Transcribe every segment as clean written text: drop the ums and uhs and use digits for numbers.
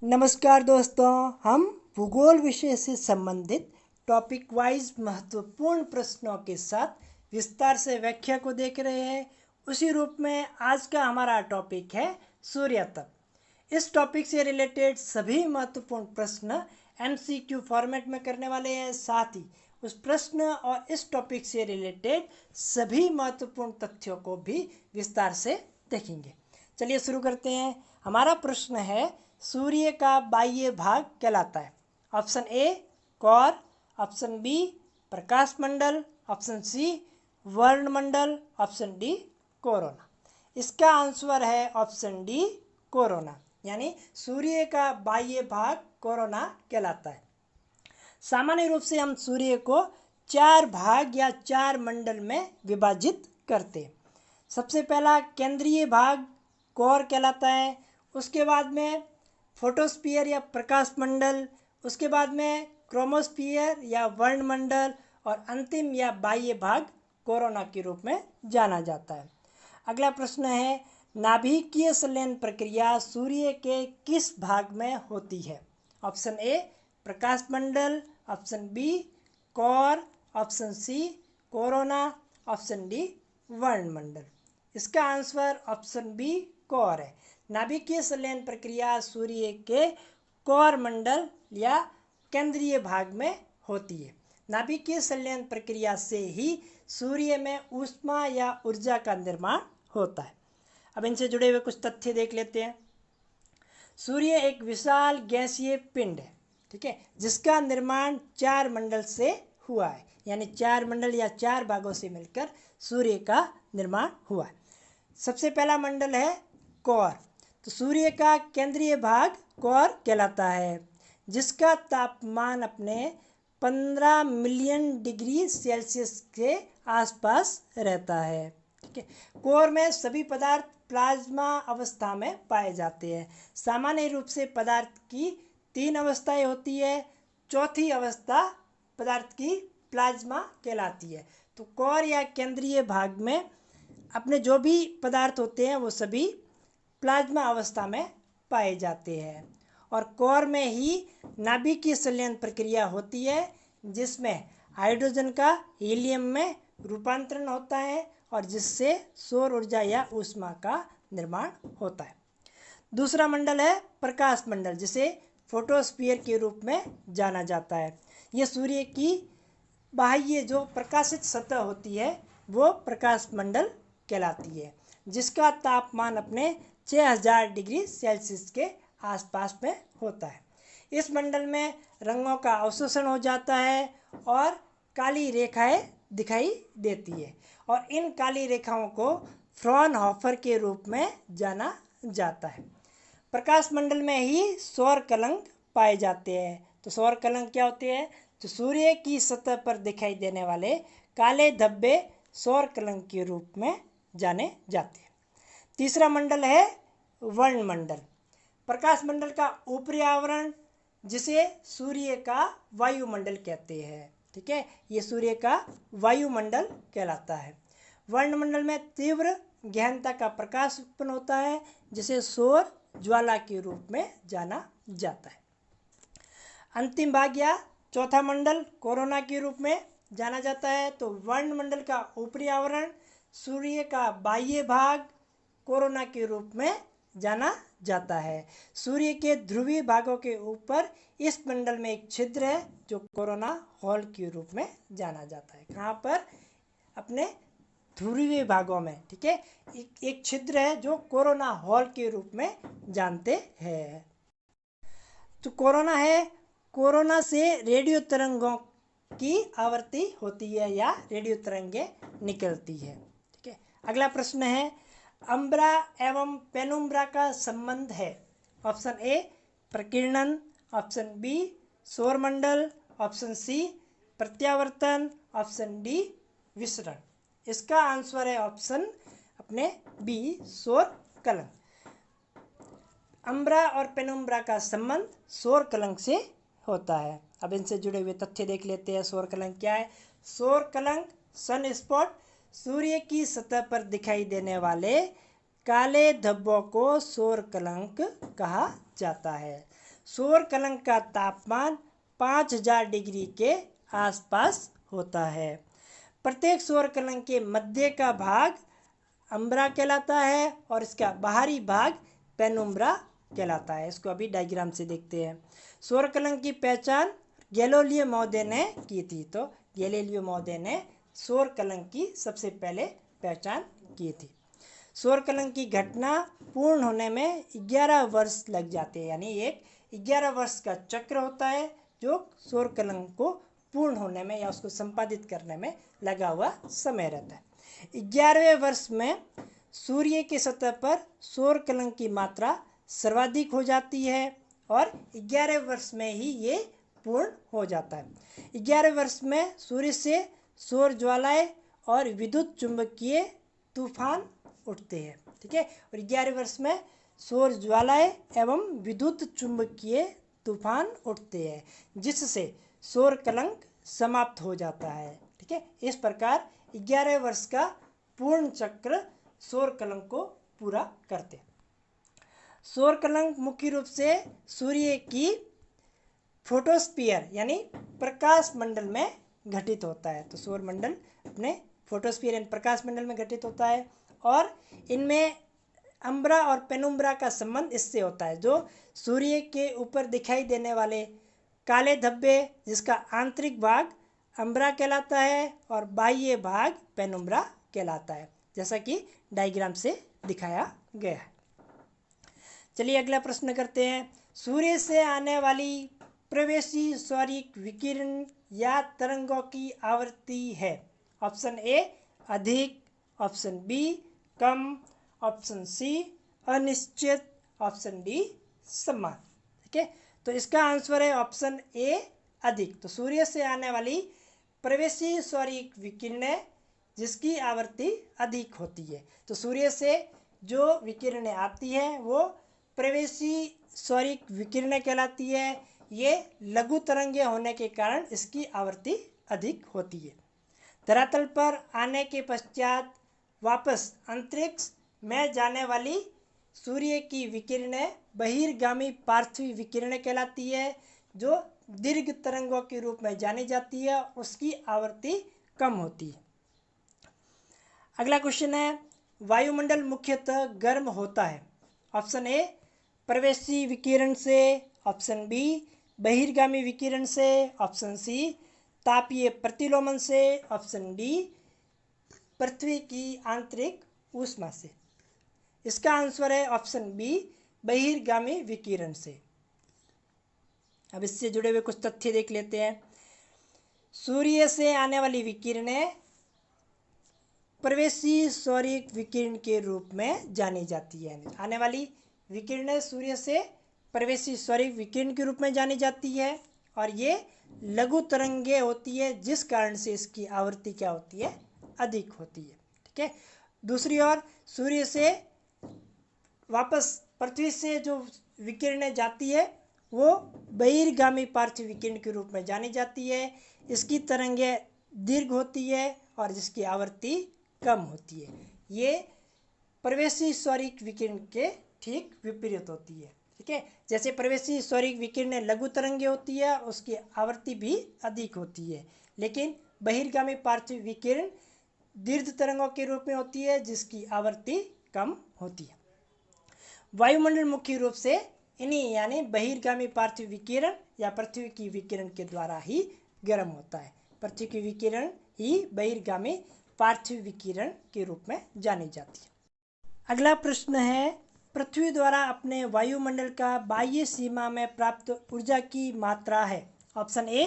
नमस्कार दोस्तों, हम भूगोल विषय से संबंधित टॉपिक वाइज महत्वपूर्ण प्रश्नों के साथ विस्तार से व्याख्या को देख रहे हैं। उसी रूप में आज का हमारा टॉपिक है सूर्य तप। इस टॉपिक से रिलेटेड सभी महत्वपूर्ण प्रश्न MCQ फॉर्मेट में करने वाले हैं। साथ ही उस प्रश्न और इस टॉपिक से रिलेटेड सभी महत्वपूर्ण तथ्यों को भी विस्तार से देखेंगे। चलिए शुरू करते हैं। हमारा प्रश्न है, सूर्य का बाह्य भाग कहलाता है। Option A core, option B प्रकाश मंडल, ऑप्शन सी वर्णमंडल, ऑप्शन डी कोरोना। इसका आंसर है ऑप्शन डी कोरोना, यानी सूर्य का बाह्य भाग कोरोना कहलाता है। सामान्य रूप से हम सूर्य को चार भाग या चार मंडल में विभाजित करते हैं। सबसे पहला केंद्रीय भाग कोर कहलाता है, उसके बाद में फोटोस्फीयर या प्रकाश मंडल, उसके बाद में क्रोमोस्फीयर या वर्णमंडल और अंतिम या बाह्य भाग कोरोना के रूप में जाना जाता है। अगला प्रश्न है, नाभिकीय संलयन प्रक्रिया सूर्य के किस भाग में होती है? ऑप्शन ए प्रकाश मंडल, option B core, option C corona, option D वर्णमंडल। इसका आंसर ऑप्शन बी कोर है। नाभिकीय संलयन प्रक्रिया सूर्य के कोर मंडल या केंद्रीय भाग में होती है। नाभिकीय संलयन प्रक्रिया से ही सूर्य में ऊष्मा या ऊर्जा का निर्माण होता है। अब इनसे जुड़े हुए कुछ तथ्य देख लेते हैं। सूर्य एक विशाल गैसीय पिंड है, ठीक है, जिसका निर्माण चार मंडल से हुआ है, यानी चार मंडल या चार भागों से मिलकर सूर्य का निर्माण हुआ है। सबसे पहला मंडल है कोर। तो सूर्य का केंद्रीय भाग कोर कहलाता है, जिसका तापमान अपने 15 मिलियन डिग्री सेल्सियस के आसपास रहता है, ठीक है। कोर में सभी पदार्थ प्लाज्मा अवस्था में पाए जाते हैं। सामान्य रूप से पदार्थ की तीन अवस्थाएं होती है। चौथी अवस्था पदार्थ की प्लाज्मा कहलाती है। तो कोर या केंद्रीय भाग में अपने जो भी पदार्थ होते हैं वो सभी प्लाज्मा अवस्था में पाए जाते हैं। और कोर में ही नाभिकीय संलयन प्रक्रिया होती है, जिसमें हाइड्रोजन का हीलियम में रूपांतरण होता है और जिससे सौर ऊर्जा या ऊष्मा का निर्माण होता है। दूसरा मंडल है प्रकाश मंडल, जिसे फोटोस्फीयर के रूप में जाना जाता है। यह सूर्य की बाह्य जो प्रकाशित सतह होती है वो प्रकाश मंडल कहलाती है, जिसका तापमान अपने 6000 डिग्री सेल्सियस के आसपास में होता है। इस मंडल में रंगों का अवशोषण हो जाता है और काली रेखाएं दिखाई देती है, और इन काली रेखाओं को फ्रॉनहोफर के रूप में जाना जाता है। प्रकाश मंडल में ही सौर कलंक पाए जाते हैं। तो सौर कलंक क्या होते हैं? तो सूर्य की सतह पर दिखाई देने वाले काले धब्बे सौर कलंक के रूप में जाने जाते हैं। तीसरा मंडल है वर्णमंडल। प्रकाश मंडल का ऊपरी आवरण, जिसे सूर्य का वायुमंडल कहते हैं, ठीक है, ये सूर्य का वायुमंडल कहलाता है। वर्णमंडल में तीव्र गहनता का प्रकाश उत्पन्न होता है, जिसे सौर ज्वाला के रूप में जाना जाता है। अंतिम भाग या चौथा मंडल कोरोना के रूप में जाना जाता है। तो वर्णमंडल का ऊपरी आवरण, सूर्य का बाह्य भाग कोरोना के रूप में जाना जाता है। सूर्य के ध्रुवीय भागों के ऊपर इस मंडल में एक छिद्र है जो कोरोना हॉल के रूप में जाना जाता है। कहाँ पर? अपने ध्रुवीय भागों में, ठीक है, एक छिद्र है जो कोरोना हॉल के रूप में जानते हैं। तो कोरोना है, कोरोना से रेडियो तरंगों की आवृत्ति होती है या रेडियो तरंगें निकलती है, ठीक है। अगला प्रश्न है, अम्ब्रा एवं पेनुम्ब्रा का संबंध है। ऑप्शन ए प्रकीर्णन, ऑप्शन बी सौरमंडल, ऑप्शन सी प्रत्यावर्तन, ऑप्शन डी विसरण। इसका आंसर है ऑप्शन अपने बी सौर कलंक। अम्ब्रा और पेनुम्ब्रा का संबंध सौर कलंक से होता है। अब इनसे जुड़े हुए तथ्य देख लेते हैं। सौर कलंक क्या है? सौर कलंक सन स्पॉट सूर्य की सतह पर दिखाई देने वाले काले धब्बों को सौर कलंक कहा जाता है। सौर कलंक का तापमान 5000 डिग्री के आसपास होता है। प्रत्येक सौर कलंक के मध्य का भाग अम्बरा कहलाता है और इसका बाहरी भाग पेनुम्ब्रा कहलाता है। इसको अभी डायग्राम से देखते हैं। सौर कलंक की पहचान गैलीलियो महोदय ने की थी। तो गैलीलियो महोदय ने सौर कलंक की सबसे पहले पहचान की थी। सौर कलंक की घटना पूर्ण होने में 11 वर्ष लग जाते हैं, यानी एक 11 वर्ष का चक्र होता है जो सौर कलंक को पूर्ण होने में या उसको संपादित करने में लगा हुआ समय रहता है। 11वें वर्ष में सूर्य की सतह पर सौर कलंक की मात्रा सर्वाधिक हो जाती है और 11वें वर्ष में ही ये पूर्ण हो जाता है। 11वें वर्ष में सूर्य से सौर ज्वालाएं और विद्युत चुंबकीय तूफान उठते हैं। ठीक है, और 11वें वर्ष में सौर ज्वालाएं एवं विद्युत चुंबकीय तूफान उठते हैं जिससे सौर कलंक समाप्त हो जाता है। ठीक है, इस प्रकार 11वें वर्ष का पूर्ण चक्र सौर कलंक को पूरा करते हैं। सौर कलंक मुख्य रूप से सूर्य की फोटोस्फीयर यानी प्रकाश मंडल में घटित होता है। तो सौर मंडल अपने फोटोस्फीयर यानी प्रकाश मंडल में घटित होता है और इनमें अम्बरा और पेनुम्ब्रा का संबंध इससे होता है। जो सूर्य के ऊपर दिखाई देने वाले काले धब्बे जिसका आंतरिक भाग अम्बरा कहलाता है और बाह्य भाग पेनुम्ब्रा कहलाता है, जैसा कि डायग्राम से दिखाया गया है। चलिए अगला प्रश्न करते हैं। सूर्य से आने वाली प्रवेशी सौरिक विकिरण या तरंगों की आवृत्ति है। ऑप्शन ए अधिक, ऑप्शन बी कम, ऑप्शन सी अनिश्चित, ऑप्शन डी समान। ठीक है, तो इसका आंसर है ऑप्शन ए अधिक। तो सूर्य से आने वाली प्रवेशी सौरिक विकिरणें जिसकी आवृत्ति अधिक होती है। तो सूर्य से जो विकिरणें आती हैं वो प्रवेशी सौरिक विकिरणें कहलाती है। ये लघु तरंगें होने के कारण इसकी आवृत्ति अधिक होती है। धरातल पर आने के पश्चात वापस अंतरिक्ष में जाने वाली सूर्य की विकिरणें बहिर्गामी पार्थिव विकिरणें कहलाती है जो दीर्घ तरंगों के रूप में जानी जाती है, उसकी आवृत्ति कम होती है। अगला क्वेश्चन है, वायुमंडल मुख्यतः गर्म होता है। ऑप्शन ए प्रवेशी विकिरण से, ऑप्शन बी बहिर्गामी विकिरण से, ऑप्शन सी तापीय प्रतिलोमन से, ऑप्शन डी पृथ्वी की आंतरिक ऊष्मा से। इसका आंसर है ऑप्शन बी बहिर्गामी विकिरण से। अब इससे जुड़े हुए कुछ तथ्य देख लेते हैं। सूर्य से आने वाली विकिरणें प्रवेशी सौरिक विकिरण के रूप में जानी जाती है। आने वाली विकिरणें सूर्य से प्रवेशी सौरिक विकिरण के रूप में जानी जाती है और ये लघु तरंगें होती है जिस कारण से इसकी आवृत्ति क्या होती है, अधिक होती है। ठीक है, दूसरी ओर सूर्य से वापस पृथ्वी से जो विकिरणें जाती है वो बहिर्गामी पार्थिव विकिरण के रूप में जानी जाती है। इसकी तरंगें दीर्घ होती है और जिसकी आवृत्ति कम होती है। ये प्रवेशी सौरिक विकिरण के ठीक विपरीत होती है। ठीक है, जैसे प्रवेशी सौरिक विकिरणें लघु तरंगें होती है उसकी आवृत्ति भी अधिक होती है, लेकिन बहिर्गामी पार्थिव विकिरण दीर्घ तरंगों के रूप में होती है जिसकी आवृत्ति कम होती है। वायुमंडल मुख्य रूप से इन्हीं यानी बहिर्गामी पार्थिव विकिरण या पृथ्वी की विकिरण के द्वारा ही गर्म होता है। पृथ्वी की विकिरण ही बहिर्गामी पार्थिव विकिरण के रूप में जानी जाती है। अगला प्रश्न है, पृथ्वी द्वारा अपने वायुमंडल का बाह्य सीमा में प्राप्त ऊर्जा की मात्रा है। Option A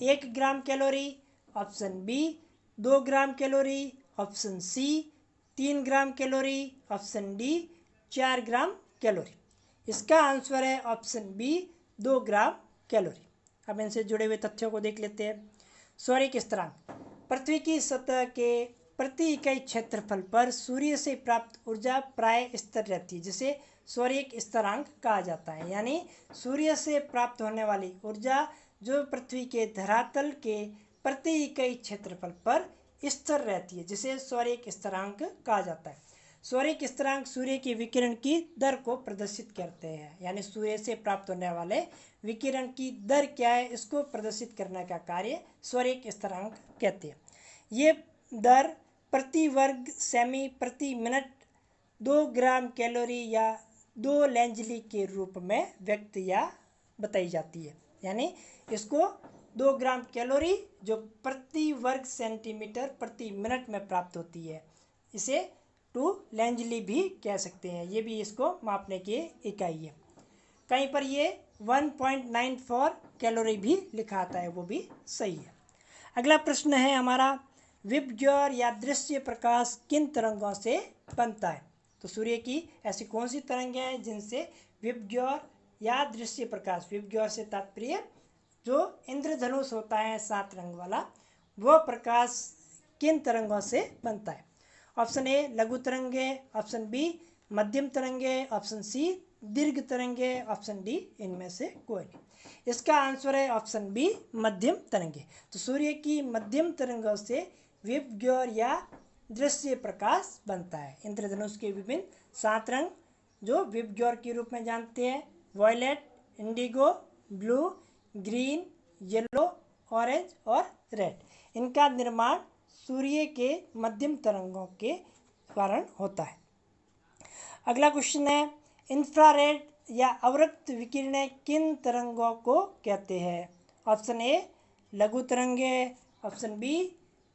1 gram calorie, option B 2 gram calorie, option C 3 gram calorie, option D 4 gram calorie. इसका आंसर है ऑप्शन बी 2 ग्राम कैलोरी। अब इनसे जुड़े हुए तथ्यों को देख लेते हैं। सौरिक स्थिरांक, पृथ्वी की सतह के प्रति इकाई क्षेत्रफल पर सूर्य से प्राप्त ऊर्जा प्राय स्थिर रहती है, जिसे सौरिक स्थिरांक कहा जाता है। यानी सूर्य से प्राप्त होने वाली ऊर्जा जो पृथ्वी के धरातल के प्रति इकाई क्षेत्रफल पर स्थिर रहती है जिसे सौरिक स्थिरांक कहा जाता है। सौरिक स्थिरांक सूर्य की विकिरण की दर को प्रदर्शित करते हैं, यानी सूर्य से प्राप्त होने वाले विकिरण की दर क्या है इसको प्रदर्शित करने का कार्य सौरिक स्थिरांक कहते हैं। ये दर प्रति वर्ग सेमी प्रति मिनट 2 ग्राम कैलोरी या 2 लेंजली के रूप में व्यक्त या बताई जाती है, यानी इसको 2 ग्राम कैलोरी जो प्रति वर्ग सेंटीमीटर प्रति मिनट में प्राप्त होती है, इसे 2 लेंजली भी कह सकते हैं। ये भी इसको मापने की इकाई है। कहीं पर ये 1.94 कैलोरी भी लिखा आता है, वो भी सही है। अगला प्रश्न है हमारा, विबग्योर या दृश्य प्रकाश किन तरंगों से बनता है? तो सूर्य की ऐसी कौन सी तरंगें हैं जिनसे विबग्योर या दृश्य प्रकाश, विबग्योर से तात्पर्य जो इंद्रधनुष होता है 7 रंग वाला, वह प्रकाश किन तरंगों से बनता है? ऑप्शन ए लघु तरंगे, ऑप्शन बी मध्यम तरंगे, ऑप्शन सी दीर्घ तरंगे, ऑप्शन डी इनमें से कोई नहीं। इसका आंसर है ऑप्शन बी मध्यम तरंगे। तो सूर्य की मध्यम तरंगों से विबग्योर या दृश्य प्रकाश बनता है। इंद्रधनुष के विभिन्न 7 रंग जो विबग्योर के रूप में जानते हैं, violet, indigo, blue, green, yellow, orange और रेड, इनका निर्माण सूर्य के मध्यम तरंगों के कारण होता है। अगला क्वेश्चन है, इंफ्रारेड या अवरक्त विकिरणें किन तरंगों को कहते हैं? ऑप्शन ए लघु तरंगे, ऑप्शन बी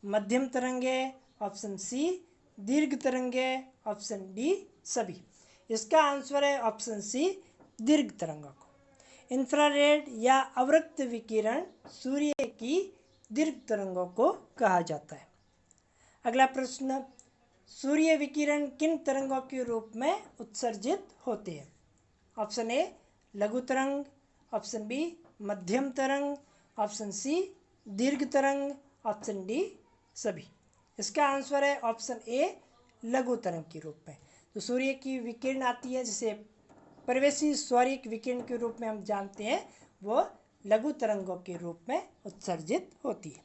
मध्यम तरंगे, ऑप्शन सी दीर्घ तरंगे, ऑप्शन डी सभी। इसका आंसर है ऑप्शन सी दीर्घ तरंगों को। इंफ्रारेड या अवरक्त विकिरण सूर्य की दीर्घ तरंगों को कहा जाता है। अगला प्रश्न, सूर्य विकिरण किन तरंगों के रूप में उत्सर्जित होते हैं? ऑप्शन ए लघु तरंग, ऑप्शन बी मध्यम तरंग, ऑप्शन सी दीर्घ तरंग, ऑप्शन डी सभी। इसका आंसर है ऑप्शन ए लघु तरंग के रूप में। तो सूर्य की विकिरण आती है जिसे परिवेशी सौरिक विकिरण के रूप में हम जानते हैं, वो लघु तरंगों के रूप में उत्सर्जित होती है।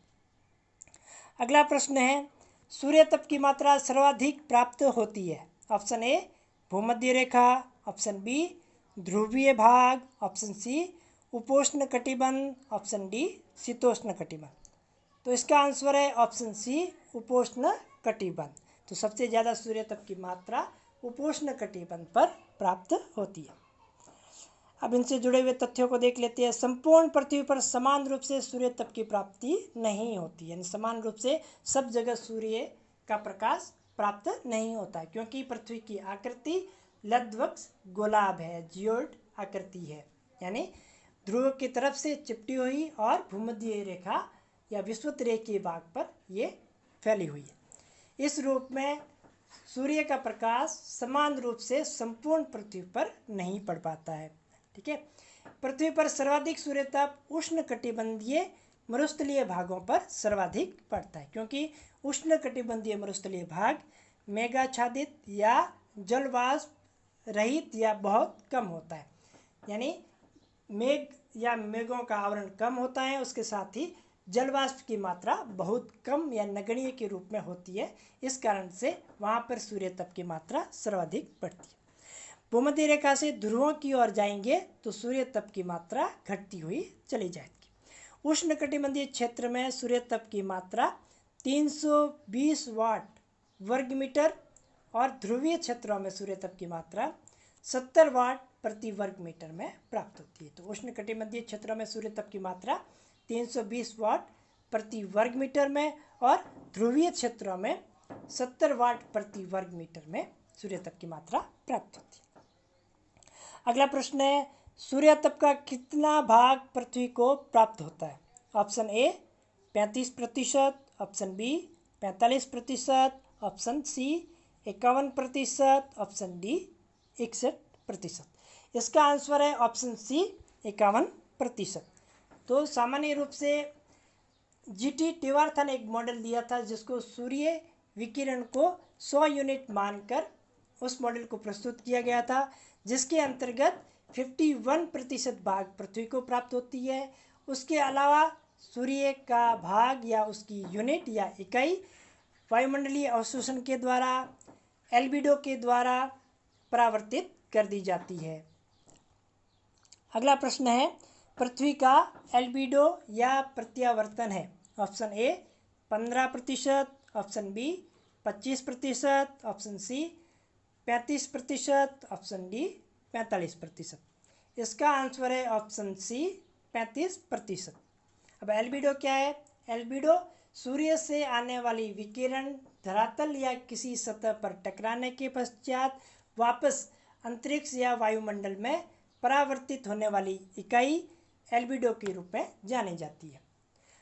अगला प्रश्न है, सूर्य तप की मात्रा सर्वाधिक प्राप्त होती है? ऑप्शन ए भूमध्य रेखा, ऑप्शन बी ध्रुवीय भाग, ऑप्शन सी उपोष्ण कटिबंध, ऑप्शन डी शीतोष्ण कटिबंध। तो इसका आंसर है ऑप्शन सी उपोष्ण कटिबंध। तो सबसे ज़्यादा सूर्य तप की मात्रा उपोष्ण कटिबंध पर प्राप्त होती है। अब इनसे जुड़े हुए तथ्यों को देख लेते हैं। संपूर्ण पृथ्वी पर समान रूप से सूर्य तप की प्राप्ति नहीं होती, यानी समान रूप से सब जगह सूर्य का प्रकाश प्राप्त नहीं होता है, क्योंकि पृथ्वी की आकृति लद्वक्ष गोलाभ है, जियोइड आकृति है, यानी ध्रुव की तरफ से चिपटी हुई और भूमध्य रेखा या विषुवत रेखीय भाग पर ये फैली हुई है। इस रूप में सूर्य का प्रकाश समान रूप से संपूर्ण पृथ्वी पर नहीं पड़ पाता है। ठीक है, पृथ्वी पर सर्वाधिक सूर्य तप उष्ण कटिबंधीय मरुस्थलीय भागों पर सर्वाधिक पड़ता है, क्योंकि उष्ण कटिबंधीय मरुस्थलीय भाग मेघाच्छादित या जलवाष्प रहित या बहुत कम होता है, यानी मेघ या मेघों का आवरण कम होता है, उसके साथ ही जलवाष्प की मात्रा बहुत कम या नगण्य के रूप में होती है। इस कारण से वहाँ पर सूर्य तप की मात्रा सर्वाधिक बढ़ती है। भूमध्य रेखा से ध्रुवों की ओर जाएंगे तो सूर्य तप की मात्रा घटती हुई चली जाएगी। उष्ण कटिबंधीय क्षेत्र में सूर्य तप की मात्रा 320 वाट वर्ग मीटर और ध्रुवीय क्षेत्रों में सूर्य तप की मात्रा 70 वाट प्रति वर्ग मीटर में प्राप्त होती है। तो उष्ण कटिबंधीय क्षेत्रों में सूर्य तप की मात्रा 320 वाट प्रति वर्ग मीटर में और ध्रुवीय क्षेत्रों में 70 वाट प्रति वर्ग मीटर में सूर्य तप की मात्रा प्राप्त होती है। अगला प्रश्न है, सूर्य तप का कितना भाग पृथ्वी को प्राप्त होता है? Option A 35%, option B 45%, option C 51%, option D 61%। इसका आंसर है ऑप्शन सी 51%। तो सामान्य रूप से जीटी टिवार्थन ने एक मॉडल दिया था जिसको सूर्य विकिरण को 100 यूनिट मानकर उस मॉडल को प्रस्तुत किया गया था, जिसके अंतर्गत 51% भाग पृथ्वी को प्राप्त होती है। उसके अलावा सूर्य का भाग या उसकी यूनिट या इकाई वायुमंडलीय अवशोषण के द्वारा, एल्बिडो के द्वारा परावर्तित कर दी जाती है। अगला प्रश्न है, पृथ्वी का एल्बिडो या प्रत्यावर्तन है। Option A 15%, option B 25%, option C 35%, option D 45%। इसका आंसर है ऑप्शन सी 35%। अब एल्बिडो क्या है? एल्बिडो सूर्य से आने वाली विकिरण धरातल या किसी सतह पर टकराने के पश्चात वापस अंतरिक्ष या वायुमंडल में परावर्तित होने वाली इकाई एल्बिडो के रूप में जानी जाती है।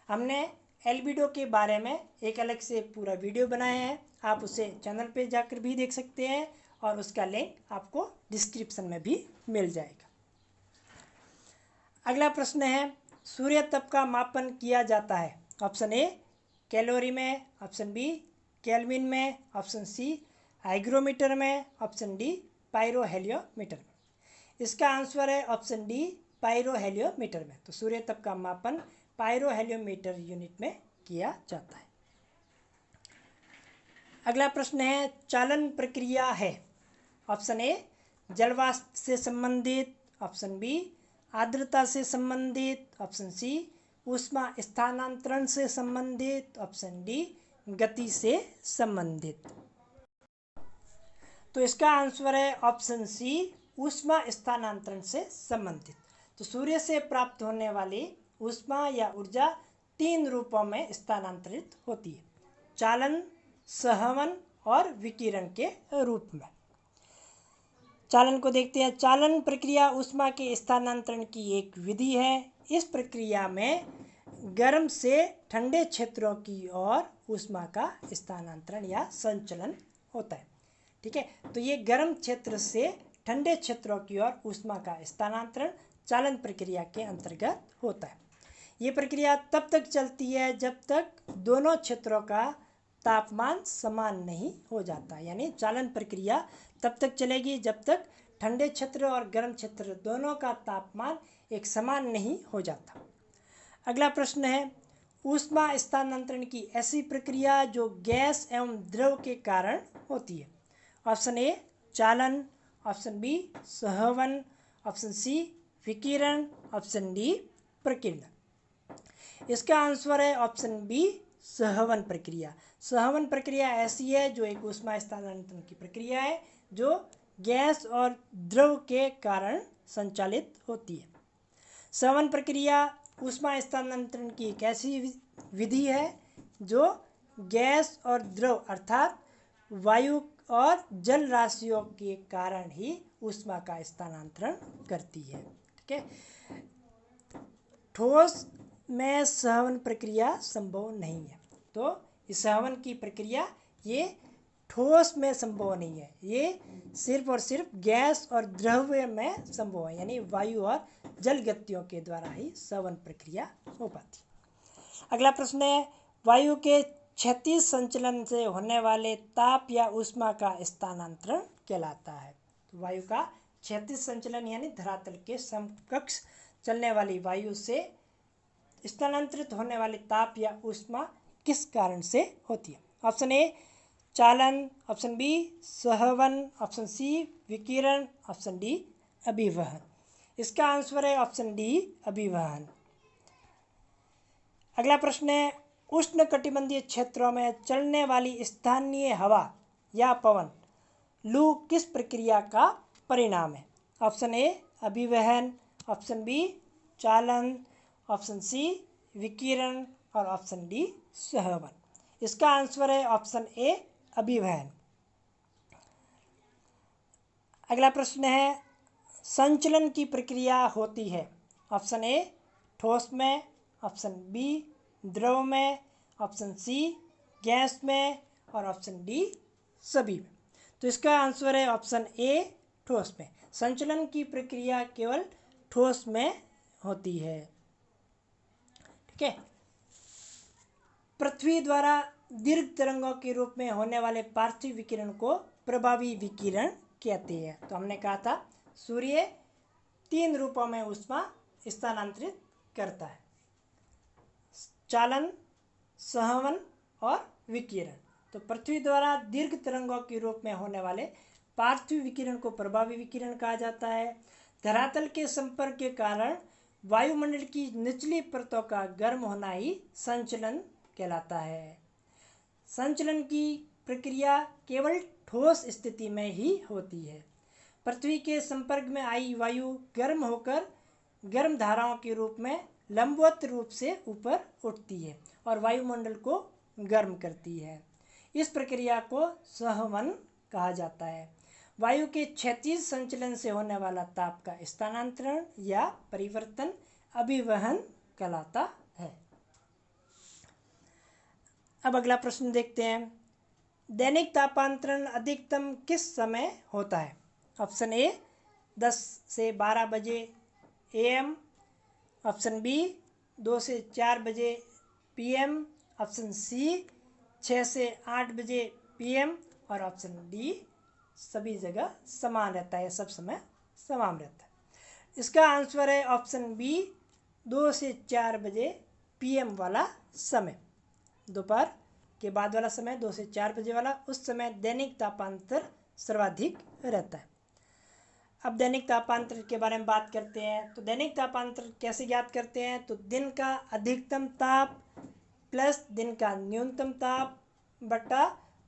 हमने एल्बिडो के बारे में एक अलग से पूरा वीडियो बनाया है, आप उसे चैनल पे जाकर भी देख सकते हैं और उसका लिंक आपको डिस्क्रिप्शन में भी मिल जाएगा। अगला प्रश्न है, सूर्य तप का मापन किया जाता है। ऑप्शन ए कैलोरी में, ऑप्शन बी केल्विन में, ऑप्शन सी हाइग्रोमीटर में, ऑप्शन डी पायरोहेलियोमीटर में। इसका आंसर है ऑप्शन डी पायरोहेलियोमीटर में। तो सूर्य तप का मापन पायरोहेलियोमीटर यूनिट में किया जाता है। अगला प्रश्न है, चालन प्रक्रिया है। ऑप्शन ए जलवाष्प से संबंधित, ऑप्शन बी आर्द्रता से संबंधित, ऑप्शन सी ऊष्मा स्थानांतरण से संबंधित, ऑप्शन डी गति से संबंधित। तो इसका आंसर है ऑप्शन सी ऊष्मा स्थानांतरण से संबंधित। तो सूर्य से प्राप्त होने वाली ऊष्मा या ऊर्जा 3 रूपों में स्थानांतरित होती है, चालन, संवहन और विकिरण के रूप में। चालन को देखते हैं। चालन प्रक्रिया ऊष्मा के स्थानांतरण की एक विधि है। इस प्रक्रिया में गर्म से ठंडे क्षेत्रों की ओर ऊष्मा का स्थानांतरण या संचलन होता है। ठीक है, तो ये गर्म क्षेत्र से ठंडे क्षेत्रों की ओर ऊष्मा का स्थानांतरण चालन प्रक्रिया के अंतर्गत होता है। ये प्रक्रिया तब तक चलती है जब तक दोनों क्षेत्रों का तापमान समान नहीं हो जाता। यानी चालन प्रक्रिया तब तक चलेगी जब तक ठंडे क्षेत्र और गर्म क्षेत्र दोनों का तापमान एक समान नहीं हो जाता। अगला प्रश्न है, ऊष्मा स्थानांतरण की ऐसी प्रक्रिया जो गैस एवं द्रव के कारण होती है। ऑप्शन ए चालन, ऑप्शन बी संवहन, ऑप्शन सी विकिरण, ऑप्शन डी प्रकीर्णन। इसका आंसर है ऑप्शन बी संवहन प्रक्रिया। संवहन प्रक्रिया ऐसी है जो एक ऊष्मा स्थानांतरण की प्रक्रिया है जो गैस और द्रव के कारण संचालित होती है। संवहन प्रक्रिया ऊष्मा स्थानांतरण की एक ऐसी विधि है जो गैस और द्रव अर्थात वायु और जल राशियों के कारण ही ऊष्मा का स्थानांतरण करती है। ठीक है, ठोस में संवहन प्रक्रिया संभव नहीं है। तो इस संवहन की प्रक्रिया ये ठोस में संभव नहीं है, ये सिर्फ और सिर्फ गैस और द्रव्य में संभव है, यानी वायु और जल गतियों के द्वारा ही संवहन प्रक्रिया हो पाती है। अगला प्रश्न है, वायु के क्षैतिज संचलन से होने वाले ताप या ऊष्मा का स्थानांतरण कहलाता है। तो वायु का क्षैतिज संचलन यानी धरातल के समकक्ष चलने वाली वायु से स्थानांतरित होने वाली ताप या ऊष्मा किस कारण से होती है। ऑप्शन ए चालन, ऑप्शन बी संवहन, ऑप्शन सी विकिरण, ऑप्शन डी अभिवहन। इसका आंसर है ऑप्शन डी अभिवहन। अगला प्रश्न है, उष्णकटिबंधीय क्षेत्रों में चलने वाली स्थानीय हवा या पवन लू किस प्रक्रिया का परिणाम है। ऑप्शन ए अभिवहन, ऑप्शन बी चालन, ऑप्शन सी विकिरण और ऑप्शन डी संवहन। इसका आंसर है ऑप्शन ए अभिवहन। अगला प्रश्न है, संचलन की प्रक्रिया होती है। ऑप्शन ए ठोस में, ऑप्शन बी द्रव में, ऑप्शन सी गैस में और ऑप्शन डी सभी में। तो इसका आंसर है ऑप्शन ए ठोस में। संचलन की प्रक्रिया केवल ठोस में होती है। ठीक है, पृथ्वी द्वारा दीर्घ तरंगों के रूप में होने वाले पार्थिव विकिरण को प्रभावी विकिरण कहते हैं। तो हमने कहा था सूर्य 3 रूपों में ऊष्मा स्थानांतरित करता है, चालन, संवहन और विकिरण। तो पृथ्वी द्वारा दीर्घ तरंगों के रूप में होने वाले पार्थिव विकिरण को प्रभावी विकिरण कहा जाता है। धरातल के संपर्क के कारण वायुमंडल की निचली परतों का गर्म होना ही संचलन कहलाता है। संचलन की प्रक्रिया केवल ठोस स्थिति में ही होती है। पृथ्वी के संपर्क में आई वायु गर्म होकर गर्म धाराओं के रूप में लंबवत रूप से ऊपर उठती है और वायुमंडल को गर्म करती है। इस प्रक्रिया को संवहन कहा जाता है। वायु के क्षैतिज संचलन से होने वाला ताप का स्थानांतरण या परिवर्तन अभिवहन कहलाता है। अब अगला प्रश्न देखते हैं। दैनिक तापांतरण अधिकतम किस समय होता है? ऑप्शन ए 10 से 12 बजे AM, ऑप्शन बी 2 से 4 बजे PM, ऑप्शन सी 6 से 8 बजे PM और ऑप्शन डी सभी जगह समान रहता है, सब समय समान रहता है। इसका आंसर है ऑप्शन बी 2 से 4 बजे PM वाला समय, दोपहर के बाद वाला समय 2 से 4 बजे वाला, उस समय दैनिक तापांतर सर्वाधिक रहता है। अब दैनिक तापांतर के बारे में बात करते हैं। तो दैनिक तापांतर कैसे ज्ञात करते हैं? तो दिन का अधिकतम ताप प्लस दिन का न्यूनतम ताप बटा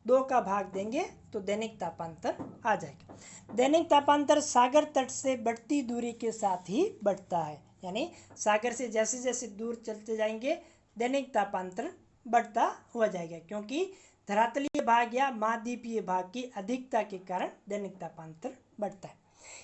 2 का भाग देंगे तो दैनिक तापांतर आ जाएगा। दैनिक तापांतर सागर तट से बढ़ती दूरी के साथ ही बढ़ता है, यानी सागर से जैसे जैसे दूर चलते जाएंगे दैनिक तापांतर बढ़ता हुआ जाएगा, क्योंकि धरातलीय भाग या महाद्वीपीय भाग की अधिकता के कारण दैनिक तापांतर बढ़ता है।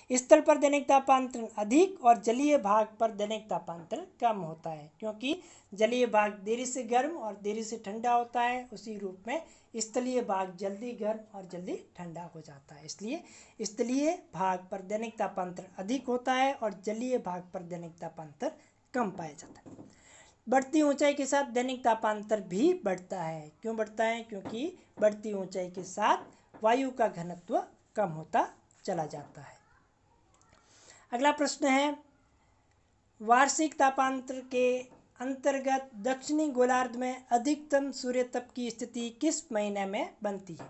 स्थल पर दैनिक तापांतर अधिक और जलीय भाग पर दैनिक तापांतर कम होता है, क्योंकि जलीय भाग देरी से गर्म और देरी से ठंडा होता है, उसी रूप में स्थलीय भाग जल्दी गर्म और जल्दी ठंडा हो जाता है। इसलिए स्थलीय भाग पर दैनिक तापांतर अधिक होता है और जलीय भाग पर दैनिक तापांतर कम पाया जाता है। बढ़ती ऊंचाई के साथ दैनिक तापांतर भी बढ़ता है। क्यों बढ़ता है? क्योंकि बढ़ती ऊंचाई के साथ वायु का घनत्व कम होता चला जाता है। अगला प्रश्न है, वार्षिक तापांतर के अंतर्गत दक्षिणी गोलार्ध में अधिकतम सूर्य तप की स्थिति किस महीने में बनती है?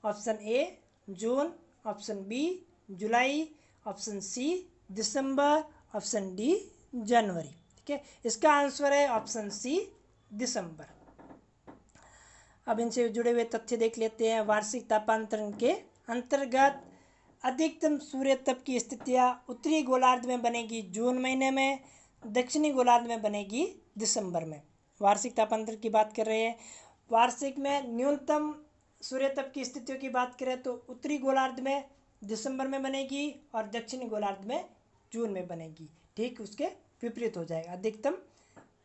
ऑप्शन ए जून, ऑप्शन बी जुलाई, ऑप्शन सी दिसंबर, ऑप्शन डी जनवरी। ठीक है, इसका आंसर है ऑप्शन सी दिसंबर। अब इनसे जुड़े हुए तथ्य देख लेते हैं। वार्षिक तापांतरण के अंतर्गत अधिकतम सूर्य तप की स्थितियाँ उत्तरी गोलार्ध में बनेगी जून महीने में, दक्षिणी गोलार्ध में बनेगी दिसंबर में। वार्षिक तापांतर की बात कर रहे हैं। वार्षिक में न्यूनतम सूर्य तप की स्थितियों की बात करें तो उत्तरी गोलार्ध में दिसंबर में बनेगी और दक्षिणी गोलार्ध में जून में बनेगी। ठीक उसके विपरीत हो जाएगा, अधिकतम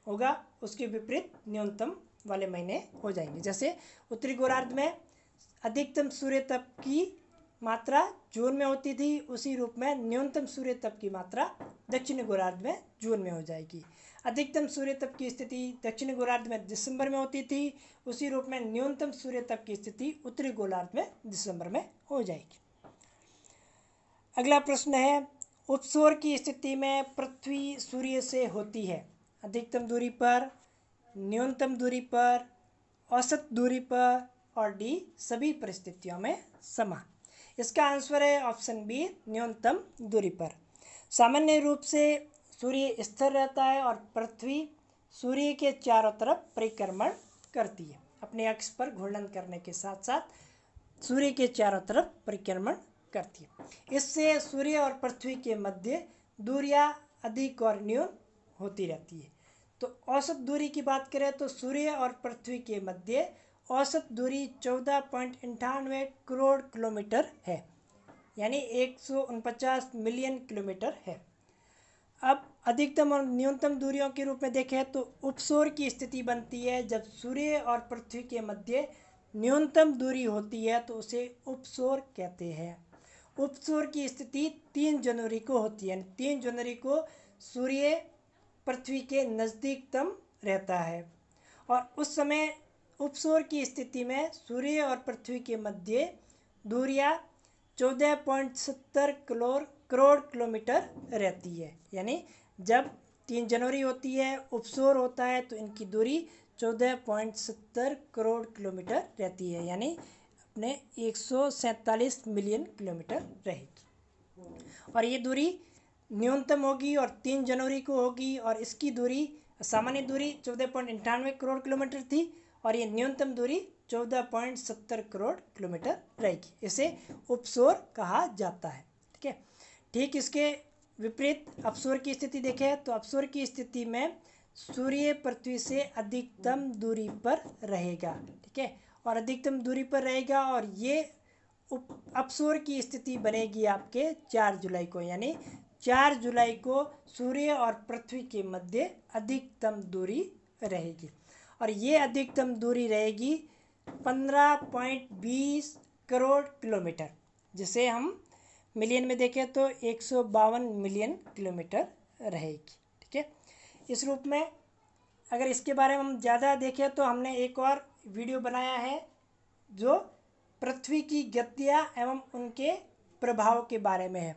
होगा उसके विपरीत न्यूनतम वाले महीने हो जाएंगे। जैसे उत्तरी गोलार्ध में अधिकतम सूर्य तप की मात्रा जून में होती थी, उसी रूप में न्यूनतम सूर्य तप की मात्रा दक्षिणी गोलार्ध में जून में हो जाएगी। अधिकतम सूर्य तप की स्थिति दक्षिणी गोलार्ध में दिसंबर में होती थी, उसी रूप में न्यूनतम सूर्य तप की स्थिति उत्तरी गोलार्ध में दिसंबर में हो जाएगी। अगला प्रश्न है, उपसौर की स्थिति में पृथ्वी सूर्य से होती है अधिकतम दूरी पर, न्यूनतम दूरी पर, औसत दूरी पर और डी सभी परिस्थितियों में समान। इसका आंसर है ऑप्शन बी न्यूनतम दूरी पर। सामान्य रूप से सूर्य स्थिर रहता है और पृथ्वी सूर्य के चारों तरफ परिक्रमण करती है। अपने अक्ष पर घूर्णन करने के साथ साथ सूर्य के चारों तरफ परिक्रमण करती है। इससे सूर्य और पृथ्वी के मध्य दूरियां अधिक और न्यून होती रहती है। तो औसत दूरी की बात करें तो सूर्य और पृथ्वी के मध्य औसत दूरी 14.98 करोड़ किलोमीटर है, यानी 149 मिलियन किलोमीटर है। अब अधिकतम और न्यूनतम दूरियों के रूप में देखें तो उपसौर की स्थिति बनती है जब सूर्य और पृथ्वी के मध्य न्यूनतम दूरी होती है तो उसे उपसौर कहते हैं। उपसौर की स्थिति 3 जनवरी को होती है। 3 जनवरी को सूर्य पृथ्वी के नज़दीकतम रहता है और उस समय उपसौर की स्थिति में सूर्य और पृथ्वी के मध्य दूरियां 14.70 करोड़ किलोमीटर रहती है। यानी जब 3 जनवरी होती है उपसौर होता है तो इनकी दूरी 14.70 करोड़ किलोमीटर रहती है, यानी अपने 147 मिलियन किलोमीटर रहेगी। और ये दूरी न्यूनतम होगी और 3 जनवरी को होगी, और इसकी दूरी सामान्य दूरी 14.98 करोड़ किलोमीटर थी और ये न्यूनतम दूरी 14.70 करोड़ किलोमीटर रहेगी। इसे उपसौर कहा जाता है। ठीक है, ठीक इसके विपरीत अपसौर की स्थिति देखें तो अपसौर की स्थिति में सूर्य पृथ्वी से अधिकतम दूरी पर रहेगा। ठीक है, और अधिकतम दूरी पर रहेगा और ये अपसौर की स्थिति बनेगी आपके 4 जुलाई को, यानी 4 जुलाई को सूर्य और पृथ्वी के मध्य अधिकतम दूरी रहेगी। और ये अधिकतम दूरी रहेगी 15.20 करोड़ किलोमीटर, जिसे हम मिलियन में देखें तो 152 मिलियन किलोमीटर रहेगी। ठीक है, इस रूप में अगर इसके बारे में हम ज़्यादा देखें तो हमने एक और वीडियो बनाया है जो पृथ्वी की गतियाँ एवं उनके प्रभाव के बारे में है।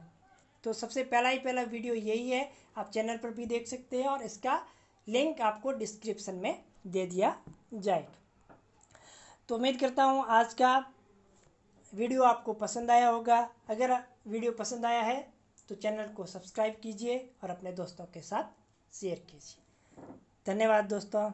तो सबसे पहला वीडियो यही है, आप चैनल पर भी देख सकते हैं और इसका लिंक आपको डिस्क्रिप्शन में दे दिया जाएगा। तो उम्मीद करता हूँ आज का वीडियो आपको पसंद आया होगा। अगर वीडियो पसंद आया है तो चैनल को सब्सक्राइब कीजिए और अपने दोस्तों के साथ शेयर कीजिए। धन्यवाद दोस्तों।